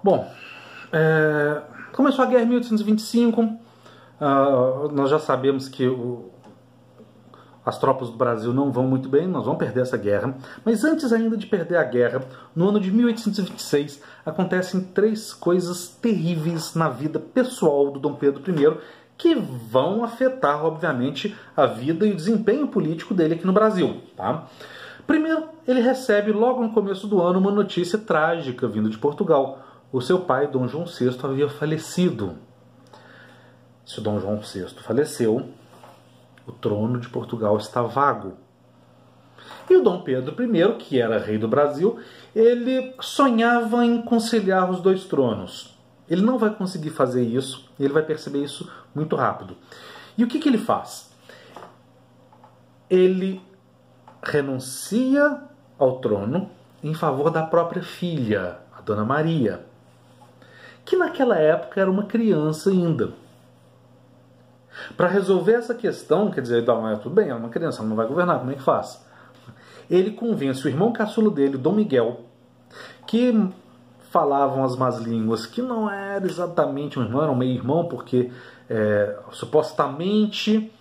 Bom, começou a guerra em 1825, nós já sabemos que as tropas do Brasil não vão muito bem, nós vamos perder essa guerra, mas antes ainda de perder a guerra, no ano de 1826, acontecem três coisas terríveis na vida pessoal do Dom Pedro I, que vão afetar, obviamente, a vida e o desempenho político dele aqui no Brasil. Tá? Primeiro, ele recebe logo no começo do ano uma notícia trágica vinda de Portugal. O seu pai, Dom João VI, havia falecido. Se o Dom João VI faleceu, o trono de Portugal está vago. E o Dom Pedro I, que era rei do Brasil, ele sonhava em conciliar os dois tronos. Ele não vai conseguir fazer isso, ele vai perceber isso muito rápido. E o que ele faz? Ele renuncia ao trono em favor da própria filha, a Dona Maria, que naquela época era uma criança ainda. Para resolver essa questão, quer dizer, tudo bem, ela é uma criança, ela não vai governar, como é que faz? Ele convence o irmão caçula dele, Dom Miguel, que falavam as más línguas, que não era exatamente um irmão, era um meio-irmão, porque supostamente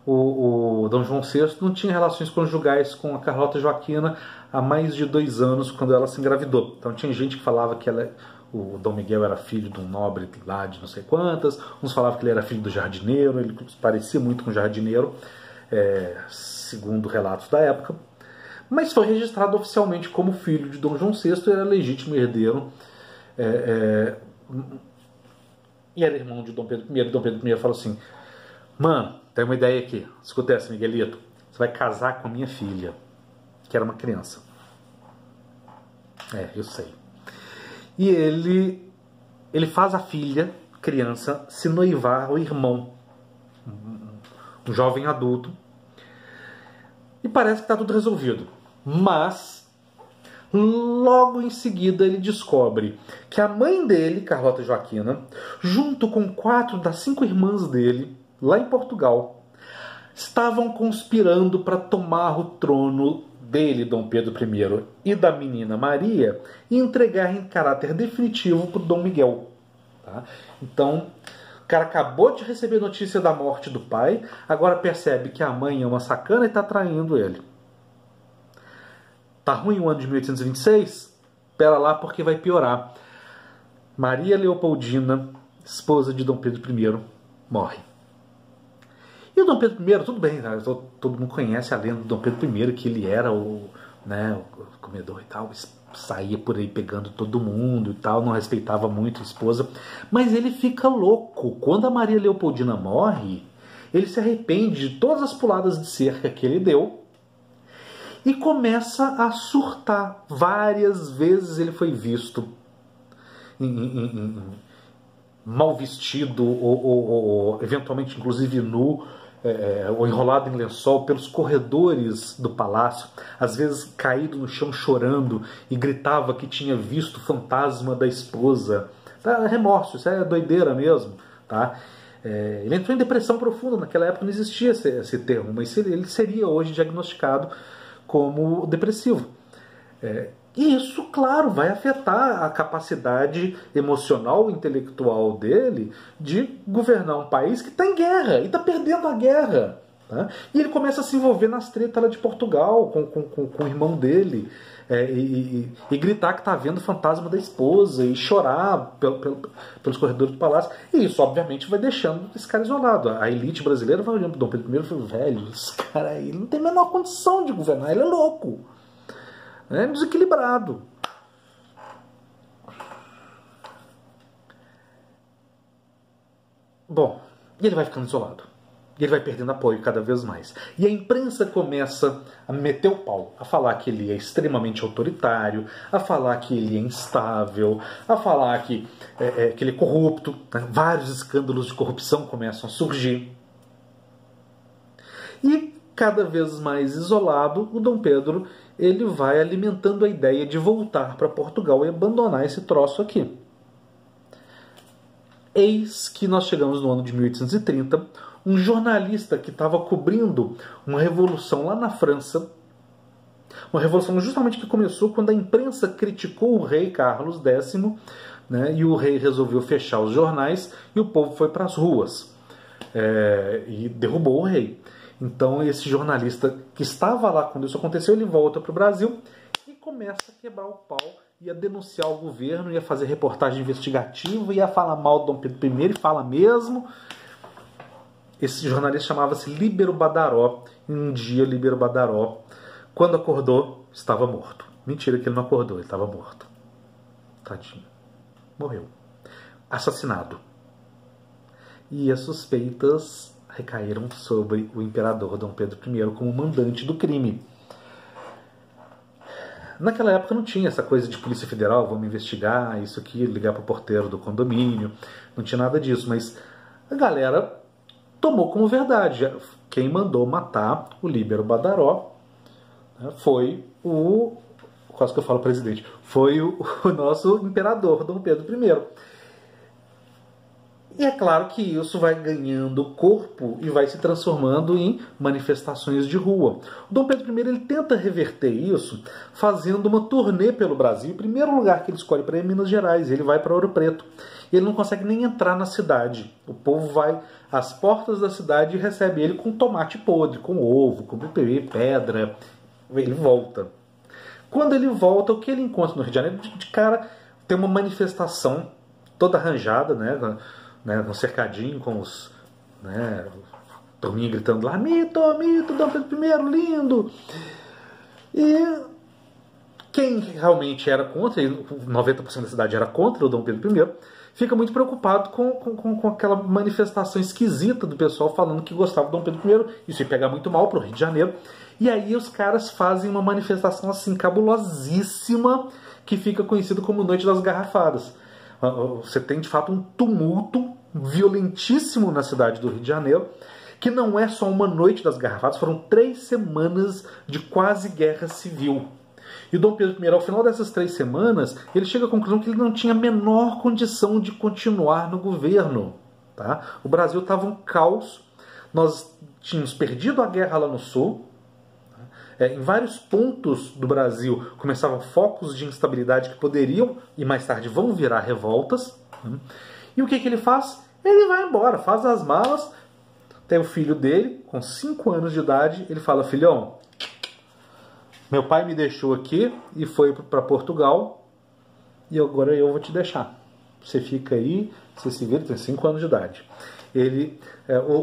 o Dom João VI não tinha relações conjugais com a Carlota Joaquina há mais de 2 anos, quando ela se engravidou. Então tinha gente que falava que o Dom Miguel era filho de um nobre lá de não sei quantas, uns falavam que ele era filho do jardineiro, ele parecia muito com o jardineiro, segundo relatos da época, mas foi registrado oficialmente como filho de Dom João VI e era legítimo herdeiro, e era irmão de Dom Pedro I. Dom Pedro I falou assim: mano, tem uma ideia aqui, escuta essa, Miguelito, você vai casar com a minha filha, que era uma criança. Eu sei. E ele faz a filha, criança, se noivar ao irmão, um jovem adulto, e parece que está tudo resolvido. Mas, logo em seguida, ele descobre que a mãe dele, Carlota Joaquina, junto com 4 das 5 irmãs dele, lá em Portugal, estavam conspirando para tomar o trono dele, Dom Pedro I, e da menina Maria, e entregar em caráter definitivo para o Dom Miguel. Tá? Então, o cara acabou de receber notícia da morte do pai, agora percebe que a mãe é uma sacana e está traindo ele. Tá ruim o ano de 1826? Espera lá porque vai piorar. Maria Leopoldina, esposa de Dom Pedro I, morre. E o Dom Pedro I, tudo bem, todo mundo conhece a lenda do Dom Pedro I, que ele era o comedor e tal, saía por aí pegando todo mundo e tal, não respeitava muito a esposa, mas ele fica louco. Quando a Maria Leopoldina morre, ele se arrepende de todas as puladas de cerca que ele deu e começa a surtar. Várias vezes ele foi visto mal vestido ou eventualmente inclusive nu, ou enrolado em lençol pelos corredores do palácio, às vezes caído no chão chorando, e gritava que tinha visto o fantasma da esposa. Tá? Remorso, isso é doideira mesmo. Tá? Ele entrou em depressão profunda, naquela época não existia esse termo, mas ele seria hoje diagnosticado como depressivo. E isso, claro, vai afetar a capacidade emocional e intelectual dele de governar um país que está em guerra e está perdendo a guerra. Tá? E ele começa a se envolver nas tretas lá de Portugal com o irmão dele e gritar que está vendo o fantasma da esposa e chorar pelos corredores do palácio. E isso, obviamente, vai deixando esse cara isolado. A elite brasileira vai olhando para Dom Pedro I e fala: velho, esse cara aí não tem a menor condição de governar, ele é louco. É desequilibrado. Bom, e ele vai ficando isolado. E ele vai perdendo apoio cada vez mais. E a imprensa começa a meter o pau, a falar que ele é extremamente autoritário, a falar que ele é instável, a falar que ele é corrupto. Né? Vários escândalos de corrupção começam a surgir. E cada vez mais isolado, o Dom Pedro ele vai alimentando a ideia de voltar para Portugal e abandonar esse troço aqui. Eis que nós chegamos no ano de 1830, um jornalista que estava cobrindo uma revolução lá na França Uma revolução justamente que começou quando a imprensa criticou o rei Carlos X, né, e o rei resolveu fechar os jornais e o povo foi para as ruas e derrubou o rei. Então esse jornalista que estava lá quando isso aconteceu, ele volta para o Brasil e começa a quebrar o pau, ia denunciar o governo, ia fazer reportagem investigativa, ia falar mal do Dom Pedro I, e fala mesmo. Esse jornalista chamava-se Líbero Badaró. Um dia, Líbero Badaró, quando acordou, estava morto. Mentira que ele não acordou, ele estava morto. Tadinho. Morreu. Assassinado. E as suspeitas recaíram sobre o imperador Dom Pedro I como mandante do crime. Naquela época não tinha essa coisa de Polícia Federal, vamos investigar isso aqui, ligar para o porteiro do condomínio, não tinha nada disso, mas a galera tomou como verdade. Quem mandou matar o Líbero Badaró, né, foi quase que eu falo presidente, foi o nosso imperador Dom Pedro I. E é claro que isso vai ganhando corpo e vai se transformando em manifestações de rua. O Dom Pedro I ele tenta reverter isso fazendo uma turnê pelo Brasil. O primeiro lugar que ele escolhe para ir é Minas Gerais. Ele vai para Ouro Preto. Ele não consegue nem entrar na cidade. O povo vai às portas da cidade e recebe ele com tomate podre, com ovo, com pedra. Ele volta. Quando ele volta, o que ele encontra no Rio de Janeiro? De cara, tem uma manifestação toda arranjada, né, no cercadinho com os turminha gritando lá, mito, mito, Dom Pedro I, lindo. E quem realmente era contra, e 90% da cidade era contra o Dom Pedro I, fica muito preocupado com aquela manifestação esquisita do pessoal falando que gostava do Dom Pedro I. Isso ia pegar muito mal para o Rio de Janeiro. E aí os caras fazem uma manifestação assim cabulosíssima que fica conhecido como Noite das Garrafadas. Você tem de fato um tumulto violentíssimo na cidade do Rio de Janeiro, que não é só uma noite das garrafadas, foram 3 semanas de quase guerra civil. E o Dom Pedro I, ao final dessas 3 semanas, ele chega à conclusão que ele não tinha a menor condição de continuar no governo. Tá? O Brasil estava um caos, nós tínhamos perdido a guerra lá no sul, em vários pontos do Brasil começavam focos de instabilidade que poderiam, e mais tarde vão virar revoltas. E o que ele faz? Ele vai embora, faz as malas. Tem o filho dele, com 5 anos de idade, ele fala, filhão, meu pai me deixou aqui e foi para Portugal, e agora eu vou te deixar. Você fica aí, você se vira, tem 5 anos de idade.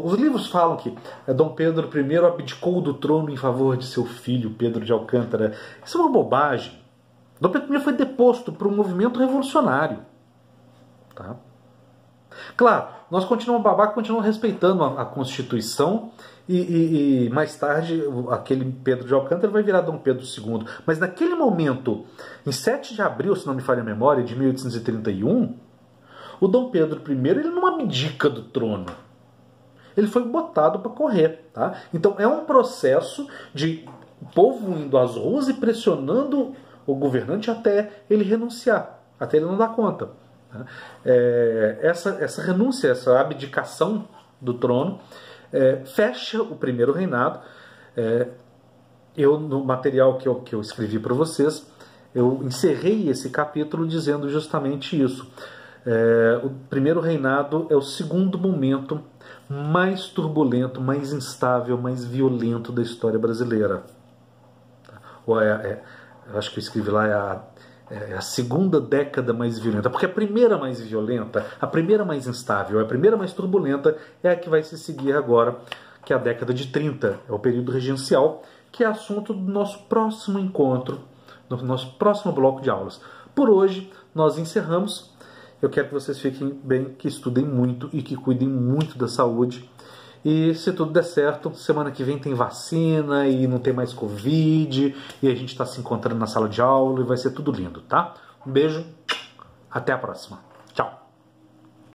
Os livros falam que Dom Pedro I abdicou do trono em favor de seu filho, Pedro de Alcântara. Isso é uma bobagem. Dom Pedro I foi deposto por um movimento revolucionário. Tá? Claro, nós continuamos babacas, continuamos respeitando a Constituição e mais tarde aquele Pedro de Alcântara vai virar Dom Pedro II. Mas naquele momento, em 7 de abril, se não me falha a memória, de 1831, o Dom Pedro I ele não abdica do trono. Ele foi botado para correr. Tá? Então é um processo de o povo indo às ruas e pressionando o governante até ele renunciar, até ele não dar conta. Essa renúncia, essa abdicação do trono fecha o primeiro reinado. No material que eu escrevi para vocês, eu encerrei esse capítulo dizendo justamente isso. O primeiro reinado é o segundo momento mais turbulento, mais instável, mais violento da história brasileira. Eu acho que eu escrevi lá, é a segunda década mais violenta, porque a primeira mais violenta, a primeira mais instável, a primeira mais turbulenta é a que vai se seguir agora, que é a década de 30, é o período regencial, que é assunto do nosso próximo encontro, do nosso próximo bloco de aulas. Por hoje, nós encerramos. Eu quero que vocês fiquem bem, que estudem muito e que cuidem muito da saúde. E se tudo der certo, semana que vem tem vacina e não tem mais Covid, e a gente está se encontrando na sala de aula e vai ser tudo lindo, tá? Um beijo, até a próxima.